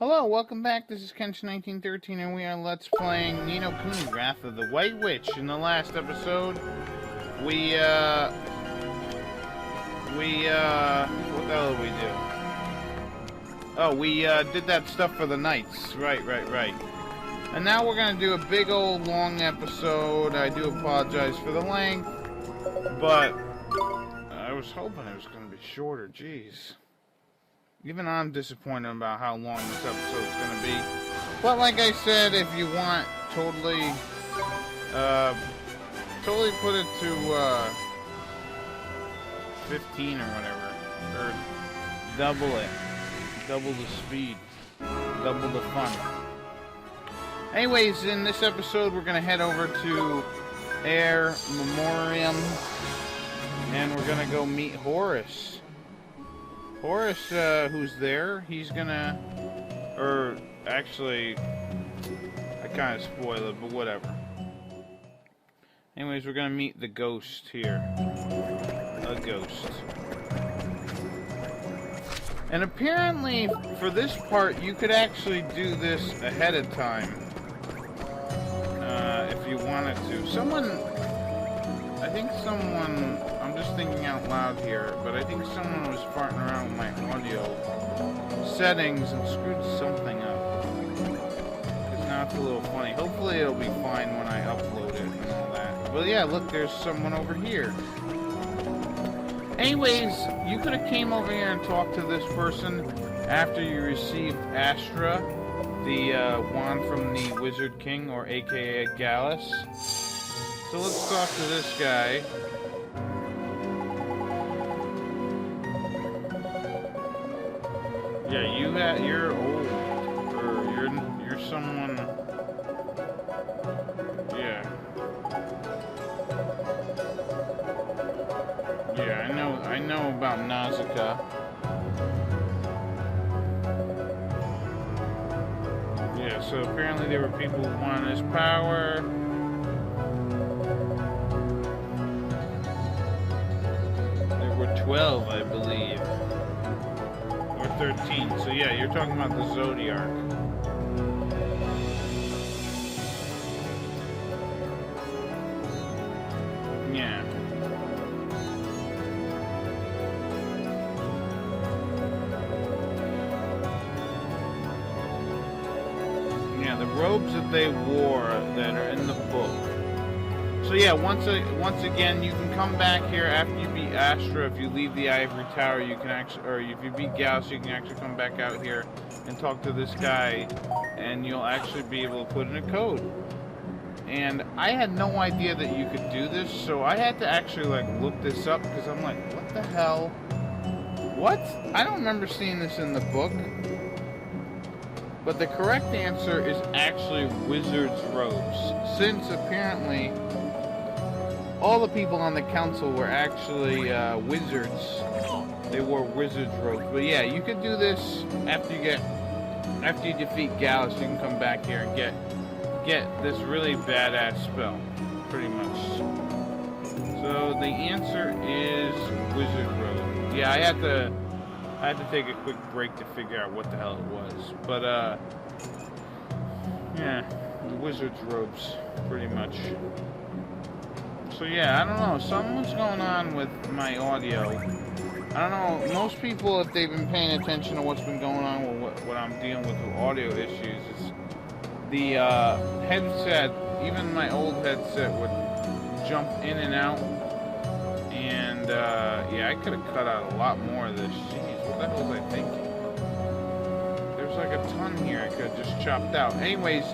Hello, welcome back. This is Kench1913, and we are Let's Playing Ni no Kuni, Wrath of the White Witch. In the last episode, what the hell did we do? Oh, we, did that stuff for the knights. Right. And now we're gonna do a big old long episode. I do apologize for the length, but I was hoping it was gonna be shorter, jeez. Even I'm disappointed about how long this episode's gonna be. But like I said, if you want, totally put it to 15 or whatever, or double it, double the speed, double the fun. Anyways, in this episode, we're gonna head over to Air Memoriam, and we're gonna go meet Horace. Horace, who's there, he's gonna, or actually, I kind of spoil it, but whatever. Anyways, we're gonna meet the ghost here. A ghost. And apparently, for this part, you could actually do this ahead of time. If you wanted to. I think someone, I'm just thinking out loud here, but I think someone was farting around with my audio settings and screwed something up. Because now it's a little funny. Hopefully it'll be fine when I upload it and all that. But yeah, look, there's someone over here. Anyways, you could have came over here and talked to this person after you received Astra, the wand from the Wizard King, or aka Gallus. So let's talk to this guy. Yeah, you're old, or you're someone. Yeah, I know about Nazacaa. Yeah, so apparently there were people who wanted his power. There were 12, I believe. Or 13. So yeah, you're talking about the Zodiac. Yeah. Yeah, the robes that they wore that are in the book. So yeah, once again, you can come back here after you beat Astra. If you leave the Ivory Tower, you can actually, or if you beat Gallus, you can actually come back out here and talk to this guy, and you'll actually be able to put in a code. And I had no idea that you could do this, so I had to actually like look this up, because I'm like, what the hell? What? I don't remember seeing this in the book. But the correct answer is actually wizard's robes, since apparently all the people on the council were actually wizards. They wore wizard's robes. But yeah, you could do this after you defeat Gallus. You can come back here and get this really badass spell, pretty much. So the answer is wizard robe. Yeah, I had to take a quick break to figure out what the hell it was. But yeah, wizard's robes, pretty much. So yeah, I don't know, something's going on with my audio. I don't know, most people, if they've been paying attention to what's been going on with what I'm dealing with audio issues, is the headset, even my old headset would jump in and out. And yeah, I could have cut out a lot more of this. Jeez, what the hell was I thinking? There's like a ton here I could have just chopped out. Anyways,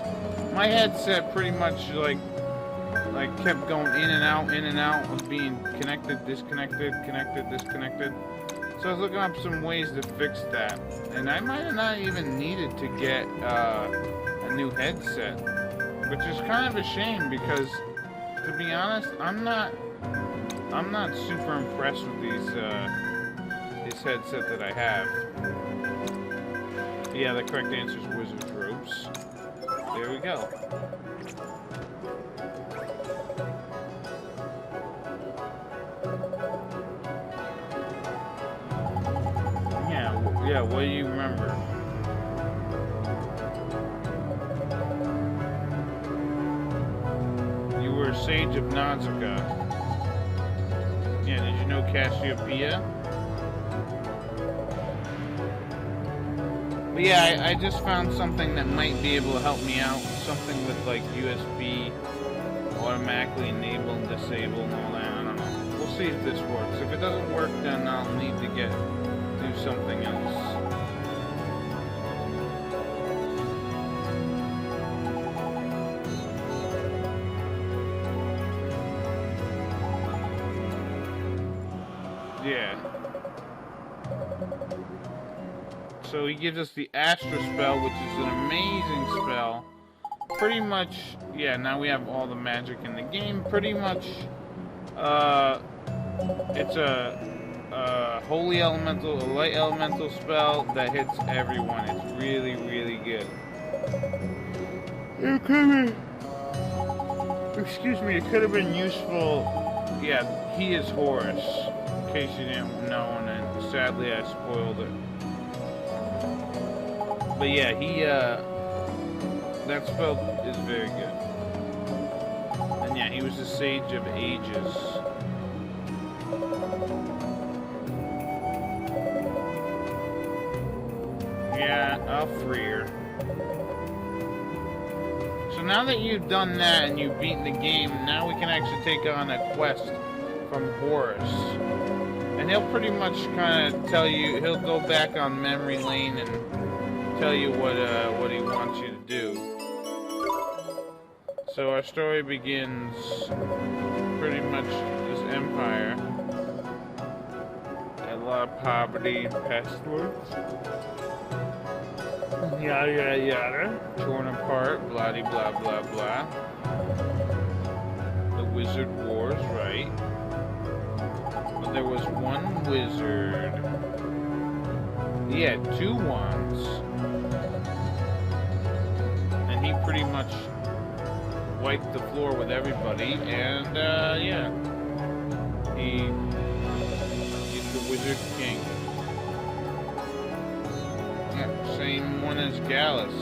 my headset pretty much like kept going in and out of being connected, disconnected, connected, disconnected. So I was looking up some ways to fix that, and I might have not even needed to get a new headset, which is kind of a shame, because to be honest, I'm not super impressed with this headset that I have. Yeah, the correct answer is wizard's robes. There we go. Yeah, what do you remember? Sage of Nazacaa. Yeah, did you know Cassiopeia? But yeah, I just found something that might be able to help me out. Something with like USB, automatically enable and disable and all that. I don't know. We'll see if this works. If it doesn't work, then I'll need to do something else. Yeah. So he gives us the Astra spell, which is an amazing spell. Pretty much, yeah, now we have all the magic in the game. Pretty much, it's a holy elemental, a light elemental spell that hits everyone. It's really, really good. It could be, excuse me, it could have been useful. Yeah, he is Horace, in case you didn't know, and then sadly I spoiled it. But yeah, that spell is very good. And yeah, he was the Sage of Ages. Yeah, I'll free her. So now that you've done that and you've beaten the game, now we can actually take on a quest from Horace. And he'll pretty much kind of tell you, he'll go back on memory lane and tell you what he wants you to do. So our story begins pretty much this empire. A lot of poverty and pestilence. Yada yada yada. Torn apart, blah blah blah blah. The wizard wars, right? But there was one wizard. He had 2 wands. And he pretty much wiped the floor with everybody, and yeah. He's the Wizard King. Yeah, same one as Gallus.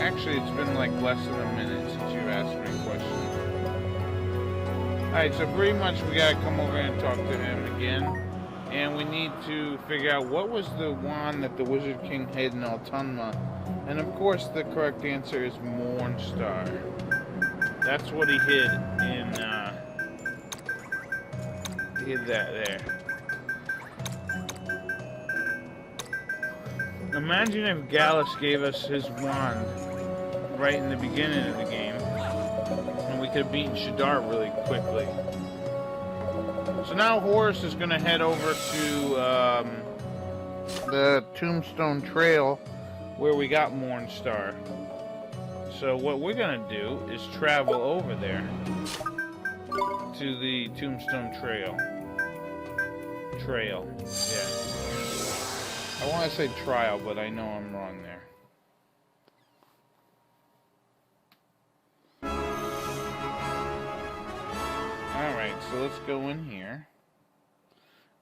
Actually, it's been like less than a minute since you asked me a question. Alright, so pretty much we gotta come over and talk to him again. And we need to figure out what was the wand that the Wizard King hid in Autumna. And of course the correct answer is Mornstar. That's what he hid in, he hid that there. Imagine if Gallus gave us his wand right in the beginning of the game. And we could have beaten Shadar really quickly. So now Horace is going to head over to the Tombstone Trail where we got Mornstar. So what we're going to do is travel over there to the Tombstone Trail. Yeah. I want to say trial, but I know I'm wrong there. Alright, so let's go in here.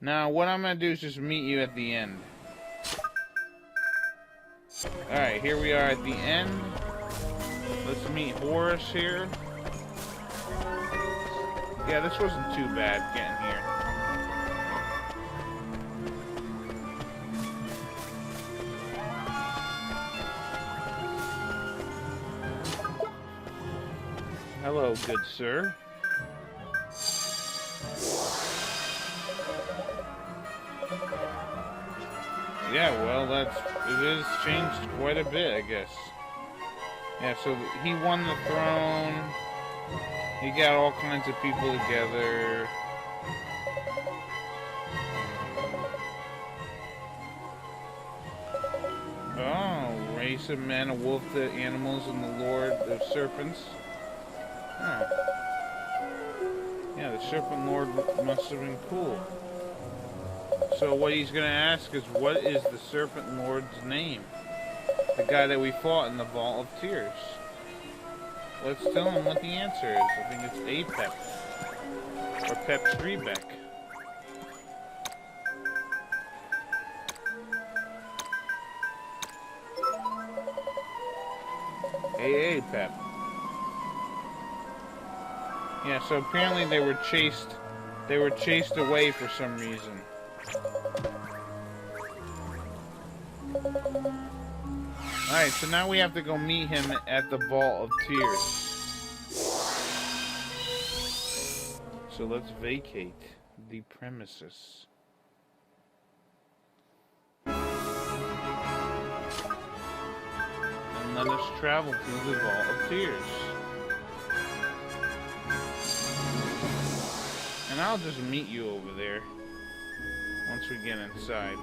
Now, what I'm going to do is just meet you at the end. Alright, here we are at the end. Let's meet Horace here. Yeah, this wasn't too bad getting here. Hello, good sir. Yeah, well, it has changed quite a bit, I guess. Yeah, so he won the throne. He got all kinds of people together. Oh, race of men, a wolf, the animals, and the lord of serpents. Oh. Yeah, the serpent lord must have been cool. So what he's going to ask is, what is the Serpent Lord's name? The guy that we fought in the Vault of Tears. Let's tell him what the answer is. I think it's Apep. Or Pep-Strebeck. Hey, Pep. Yeah, so apparently they were chased away for some reason. Alright, so now we have to go meet him at the Vault of Tears. So let's vacate the premises. And let us travel through the Vault of Tears. And I'll just meet you over there once we get inside.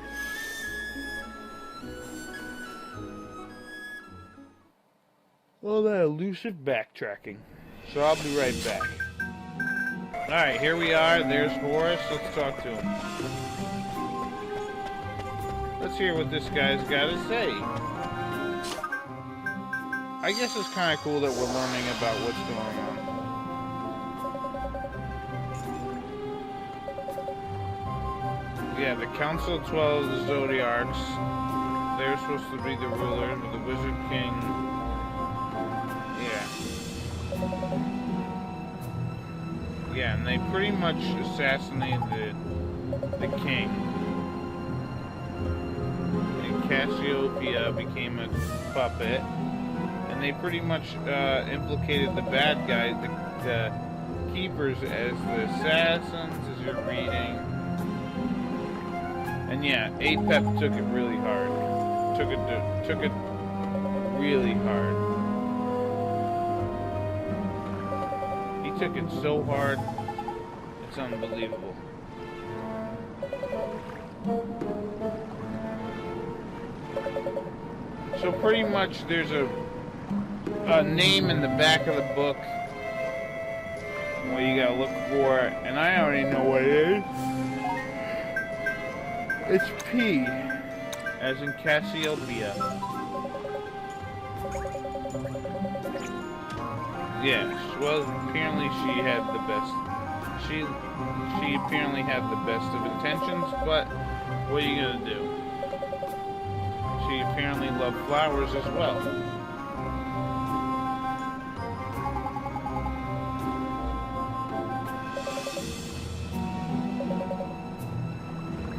All that elusive backtracking. So I'll be right back. Alright, here we are. There's Horace. Let's talk to him. Let's hear what this guy's got to say. I guess it's kind of cool that we're learning about what's going on. Yeah, the Council of 12 of the Zodiacs. They're supposed to be the ruler, the Wizard King. Yeah, and they pretty much assassinated the king. And Cassiopeia became a puppet. And they pretty much implicated the bad guys, the keepers, as the assassins, as you're reading. And yeah, Apep took it really hard. Took it really hard. Took it so hard, it's unbelievable. So pretty much there's a name in the back of the book what you gotta look for, and I already know what it is. It's P, as in Cassiopeia. Yes, well, apparently she had the best. She apparently had the best of intentions, but what are you gonna do? She apparently loved flowers as well.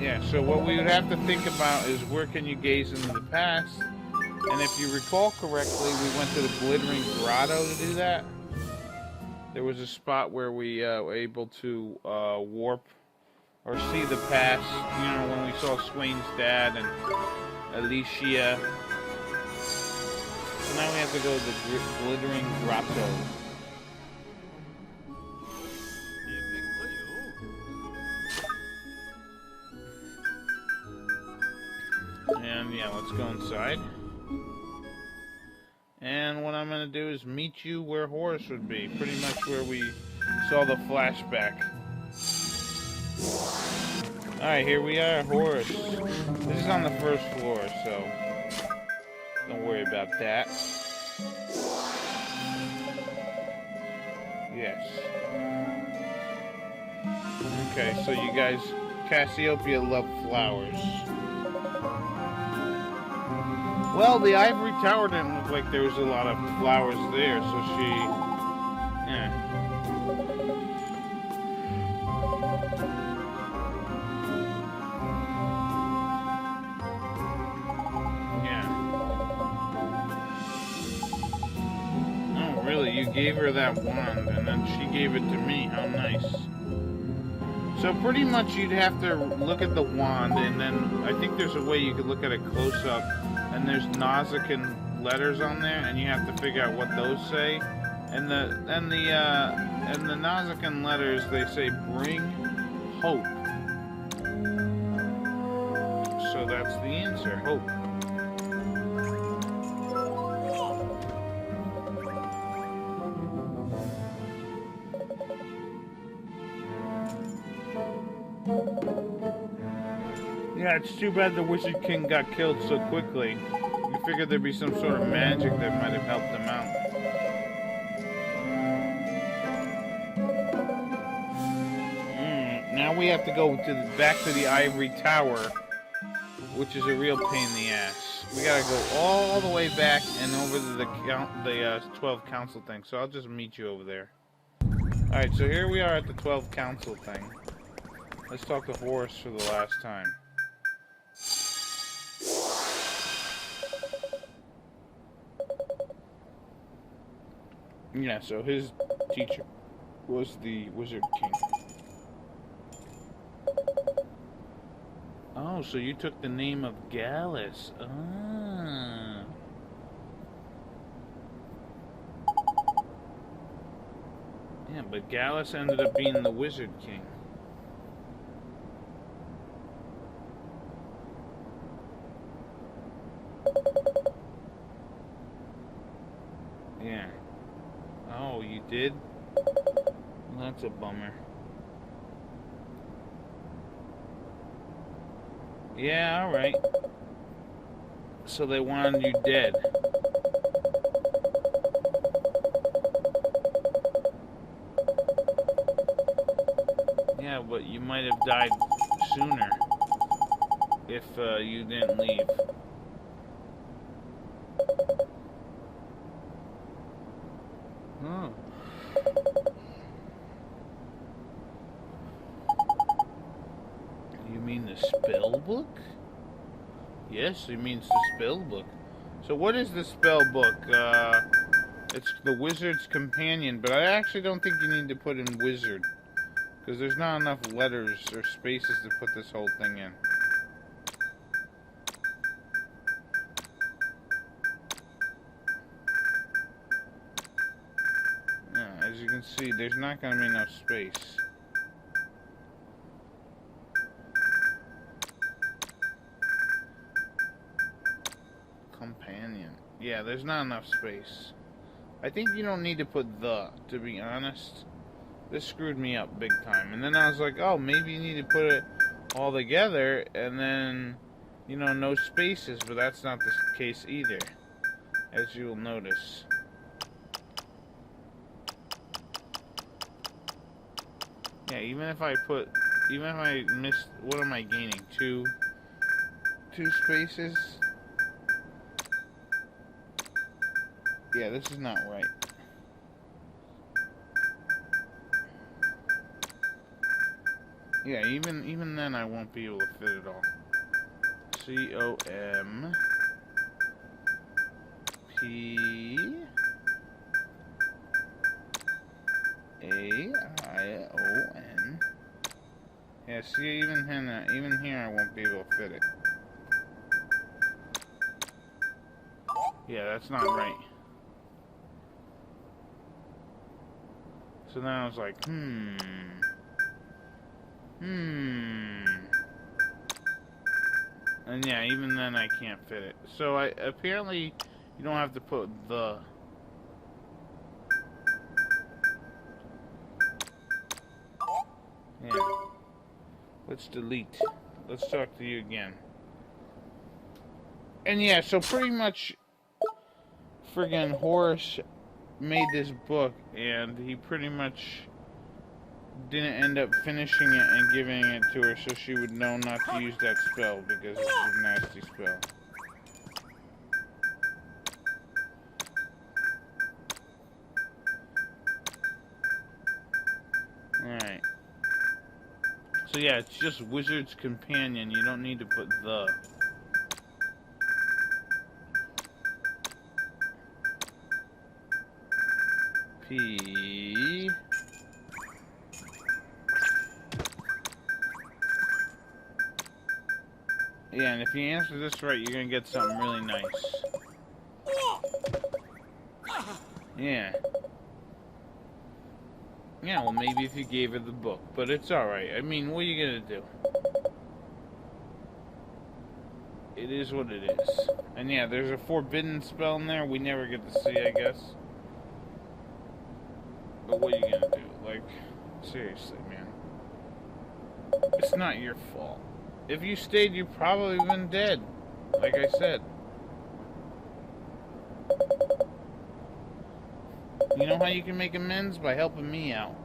Yeah, so what we would have to think about is where can you gaze into the past? And if you recall correctly, we went to the Glittering Grotto to do that. There was a spot where we were able to warp or see the past, you know, when we saw Swain's dad and Alicia. So now we have to go to the Glittering Grotto. And yeah, let's go inside. And what I'm going to do is meet you where Horace would be. Pretty much where we saw the flashback. Alright, here we are, Horace. This is on the first floor, so don't worry about that. Yes. Okay, so you guys, Cassiopeia loved flowers. Well, the ivory tower didn't look like there was a lot of flowers there, so she... Yeah. Yeah. Oh, really? You gave her that wand, and then she gave it to me. How nice. So pretty much you'd have to look at the wand, and then I think there's a way you could look at it close up. And there's Nazacaa letters on there, and you have to figure out what those say. And the Nazacaa letters, they say bring hope. So that's the answer, hope. Yeah, it's too bad the Wizard King got killed so quickly. You figured there'd be some sort of magic that might have helped him out. Now we have to go back to the Ivory Tower which is a real pain in the ass. We gotta go all the way back and over to the 12 council thing. So I'll just meet you over there. Alright, so here we are at the 12 council thing. Let's talk to Horace for the last time. Yeah, so his teacher was the Wizard King. Oh, so you took the name of Gallus. Ah. Yeah, but Gallus ended up being the Wizard King. Yeah. Oh, you did? Well, that's a bummer. Yeah, alright. So they wanted you dead. Yeah, but you might have died sooner if you didn't leave. Oh. You mean the spell book? Yes, he means the spell book. So what is the spell book? It's the Wizard's Companion, but I actually don't think you need to put in Wizard, because there's not enough letters or spaces to put this whole thing in. Yeah, as you can see, there's not going to be enough space. Companion. Yeah, there's not enough space. I think you don't need to put the, to be honest. This screwed me up big time. And then I was like, oh, maybe you need to put it all together and then, you know, no spaces. But that's not the case either, as you will notice. Yeah, even if I missed, what am I gaining? Two spaces? Yeah, this is not right. Yeah, even then I won't be able to fit it all. C-O-M-P-A-I-O-N. Yeah, see, even here I won't be able to fit it. Yeah, that's not right. So then I was like, And yeah, even then I can't fit it. So apparently you don't have to put the. Yeah. Let's delete. Let's talk to you again. And yeah, so pretty much friggin' Horace made this book, and he pretty much didn't end up finishing it and giving it to her so she would know not to use that spell, because it's a nasty spell. Alright. So yeah, it's just Wizard's Companion. You don't need to put the. P. Yeah, and if you answer this right, you're gonna get something really nice. Yeah. Yeah, well, maybe if you gave her the book, but it's alright. I mean, what are you gonna do? It is what it is. And yeah, there's a forbidden spell in there we never get to see, I guess. But what are you gonna do? Like, seriously, man. It's not your fault. If you stayed, you'd probably been dead. Like I said. You know how you can make amends? By helping me out.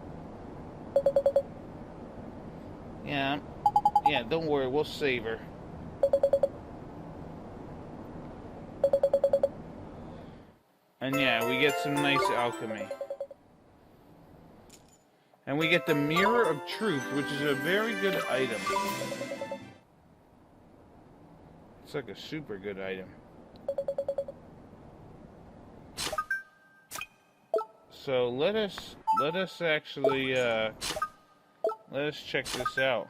Yeah, don't worry, we'll save her. And yeah, we get some nice alchemy. And we get the Mirror of Truth, which is a very good item. It's like a super good item. So let us actually let us check this out.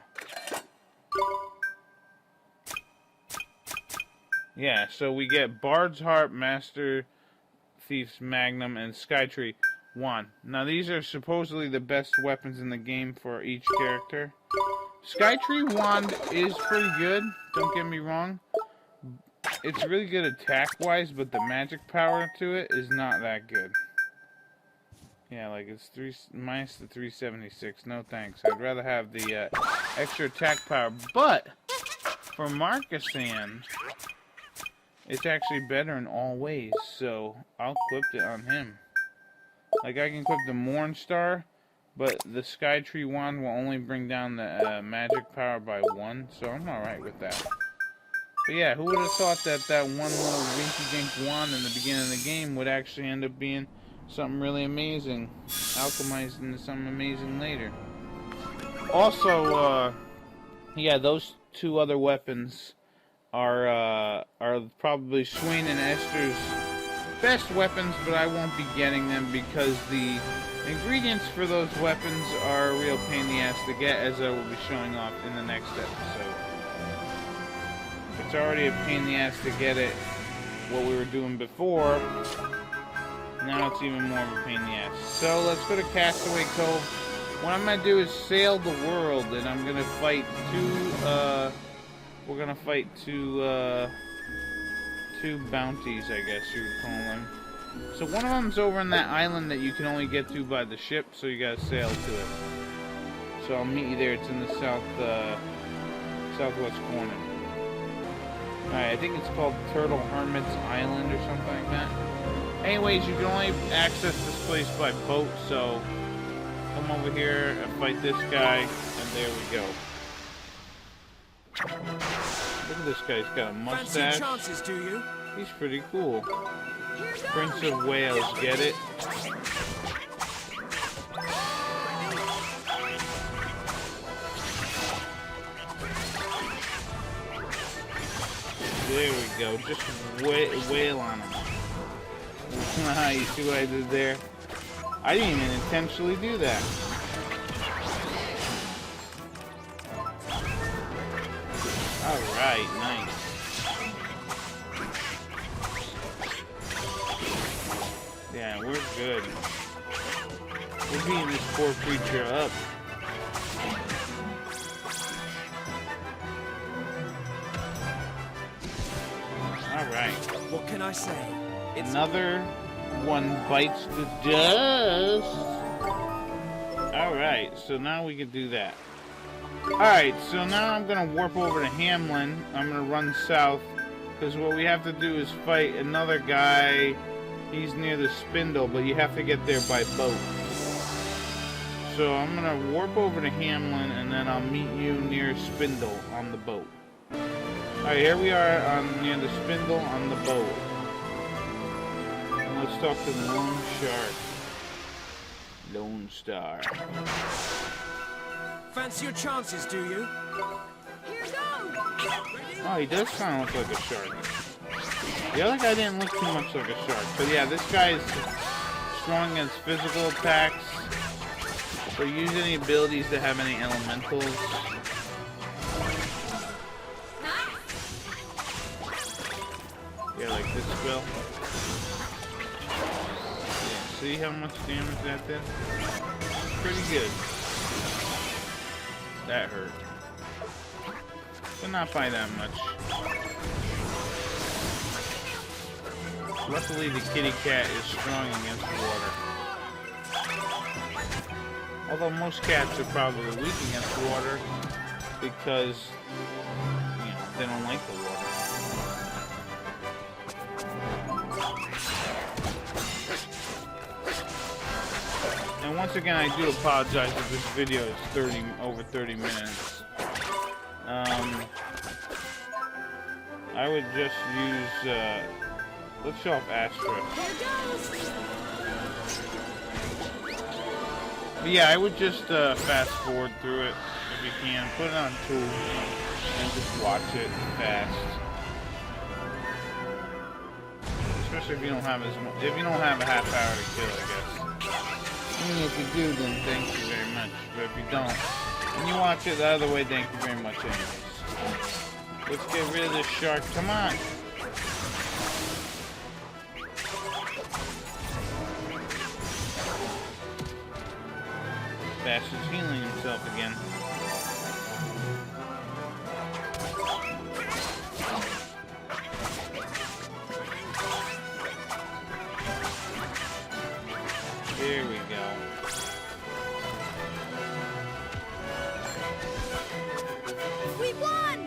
Yeah, so we get Bard's Harp, Master Thief's Magnum, and Skytree Wand. Now these are supposedly the best weapons in the game for each character. Skytree Wand is pretty good, don't get me wrong. It's really good attack-wise, but the magic power to it is not that good. Yeah, like it's minus the 376. No thanks. I'd rather have the extra attack power. But for Marcasan, it's actually better in all ways. So I'll equip it on him. Like I can equip the Mornstar, but the Skytree Wand will only bring down the magic power by 1. So I'm all right with that. But yeah, who would have thought that that one little rinky-dink wand in the beginning of the game would actually end up being something really amazing, alchemized into something amazing later. Also, yeah, those two other weapons are probably Swain and Esther's best weapons, but I won't be getting them because the ingredients for those weapons are a real pain in the ass to get, as I will be showing off in the next episode. It's already a pain in the ass to get it, what we were doing before. Now it's even more of a pain in the ass. So let's go to Castaway Cove. What I'm gonna do is sail the world, and I'm gonna fight two bounties, I guess you would call them. So one of them's over on that island that you can only get to by the ship, so you gotta sail to it. So I'll meet you there. It's in the southwest corner. Alright, I think it's called Turtle Hermit's Island or something like that. Anyways, you can only access this place by boat, so come over here and fight this guy, and there we go. Look at this guy, he's got a mustache. Chances, do you? He's pretty cool. Prince of Wales, get it? There we go, just wail on him. You see what I did there? I didn't even intentionally do that. Alright, nice. Yeah, we're good. We're beating this poor creature up. Alright. What can I say? Another one bites the dust. Alright, so now we can do that. Alright, so now I'm going to warp over to Hamlin. I'm going to run south, because what we have to do is fight another guy. He's near the spindle, but you have to get there by boat. So I'm going to warp over to Hamlin, and then I'll meet you near Spindle on the boat. Alright, here we are near the Spindle on the boat. And let's talk to the Lone Shark. Lone Star. Fancy your chances, do you? Here goes! Oh, he does kind of look like a shark. The other guy didn't look too much like a shark. But yeah, this guy is strong against physical attacks. So use any abilities that have any elementals. Yeah, like this spell. Yeah, see how much damage that did? Pretty good. That hurt. But not by that much. Luckily the kitty cat is strong against water. Although most cats are probably weak against water because, you know, they don't like the water. And once again, I do apologize if this video is over 30 minutes. I would just use Let's show off Astra. Here goes. But yeah, I would just fast forward through it if you can. Put it on 2 and just watch it fast. Especially if you don't have a half hour to kill, I guess. I mean, if you do, then thank you very much. But if you don't, and you watch it the other way, thank you very much anyways. Let's get rid of this shark. Come on. Bastard's healing himself again. There we go. We won!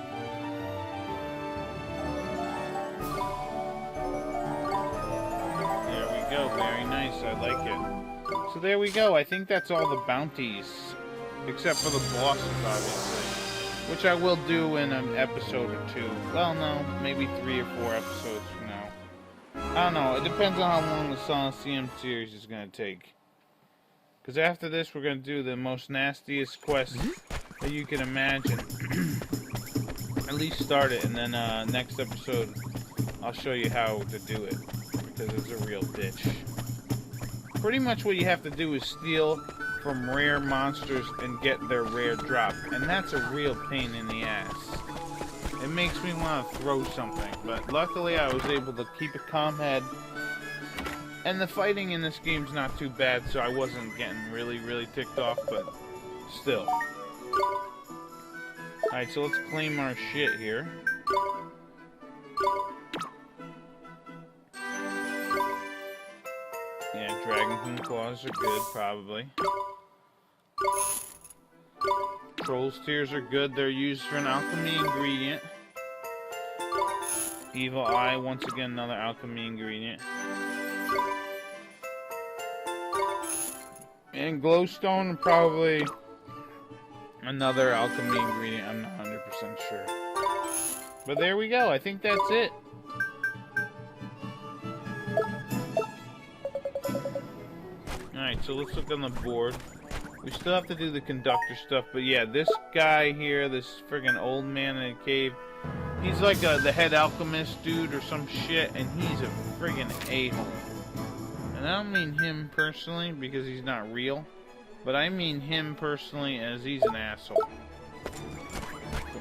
There we go. Very nice. I like it. So there we go. I think that's all the bounties. Except for the bosses, obviously. Which I will do in an episode or 2. Well, no. Maybe 3 or 4 episodes from now. I don't know. It depends on how long the Nazacaa series is going to take. Because after this, we're going to do the most nastiest quest that you can imagine. At least start it. And then next episode, I'll show you how to do it. Because it's a real bitch. Pretty much what you have to do is steal from rare monsters and get their rare drop. And that's a real pain in the ass. It makes me want to throw something. But luckily I was able to keep a calm head. And the fighting in this game's not too bad, so I wasn't getting really ticked off, but still. Alright, so let's claim our shit here. Yeah, Dragon Claws are good, probably. Troll's Tears are good. They're used for an alchemy ingredient. Evil Eye, once again, another alchemy ingredient. And Glowstone, probably another alchemy ingredient. I'm not 100% sure. But there we go. I think that's it. Alright, so let's look on the board. We still have to do the conductor stuff, but yeah, this guy here, this friggin' old man in a cave, he's like the head alchemist dude or some shit, and he's a friggin' a-hole. And I don't mean him personally, because he's not real, but I mean him personally as he's an asshole.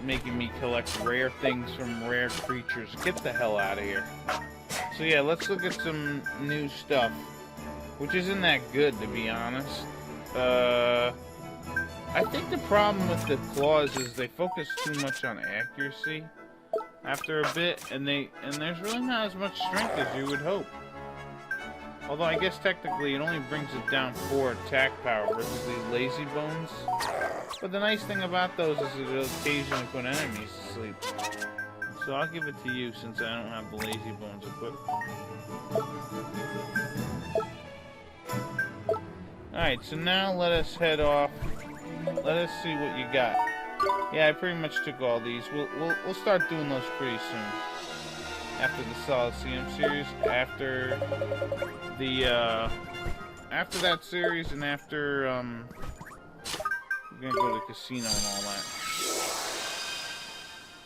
Making me collect rare things from rare creatures. Get the hell out of here. So yeah, let's look at some new stuff. Which isn't that good, to be honest. I think the problem with the claws is they focus too much on accuracy after a bit, and there's really not as much strength as you would hope. Although I guess technically it only brings it down 4 attack power versus these lazy bones. But the nice thing about those is it'll occasionally put enemies to sleep. So I'll give it to you since I don't have the lazy bones equipped. Alright, so now let us head off. Let us see what you got. Yeah, I pretty much took all these. We'll start doing those pretty soon. After the Nazacaa series, after that series, and after we're gonna go to the casino and all that.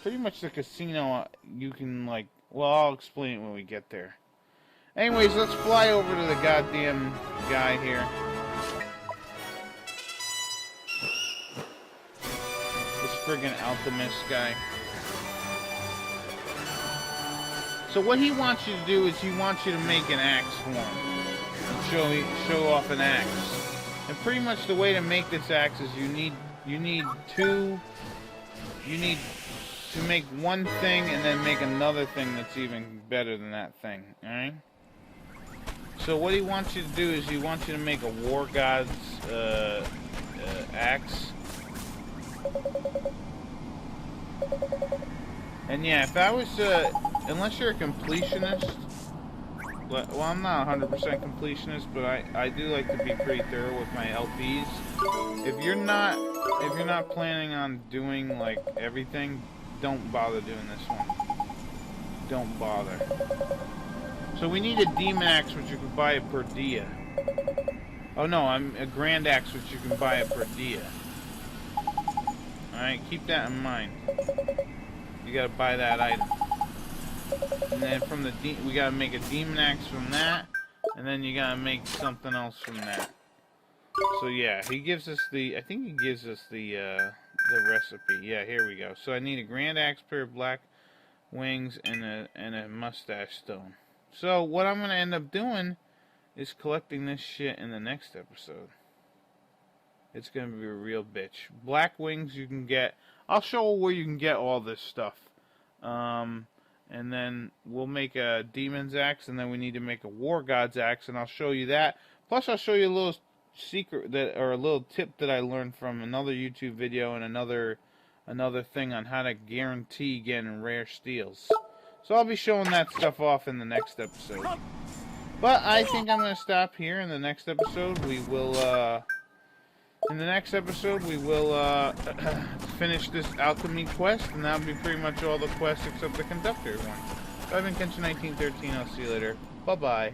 Pretty much the casino, you can like, well, I'll explain it when we get there. Anyways, let's fly over to the goddamn guy here. This friggin' alchemist guy. So what he wants you to do is he wants you to make an axe for him. And show off an axe. And pretty much the way to make this axe is you need to make one thing and then make another thing that's even better than that thing. Alright? So what he wants you to do is he wants you to make a war god's axe. And yeah, if I was unless you're a completionist, well, I'm not 100% completionist, but I do like to be pretty thorough with my LPs. If you're not planning on doing like everything, don't bother doing this one. Don't bother. So we need a demon axe, which you can buy at per dia. Oh no, I'm a grand axe, which you can buy at per dia. Alright, keep that in mind. You gotta buy that item. And then from the we gotta make a demon axe from that. And then you gotta make something else from that. So yeah, he gives us the, I think he gives us the recipe. Yeah, here we go. So I need a grand axe, pair of black wings, and a mustache stone. So what I'm gonna end up doing is collecting this shit in the next episode. It's gonna be a real bitch. Black wings you can get. I'll show where you can get all this stuff. And then we'll make a demon's axe, and then we need to make a war god's axe, and I'll show you that. Plus, I'll show you a little secret that, or a little tip that I learned from another YouTube video and another thing on how to guarantee getting rare steals. So I'll be showing that stuff off in the next episode. But I think I'm gonna stop here. In the next episode, we will. Finish this alchemy quest, and that'll be pretty much all the quests except the conductor one. So I've been Kenshin 1913. I'll see you later. Bye bye.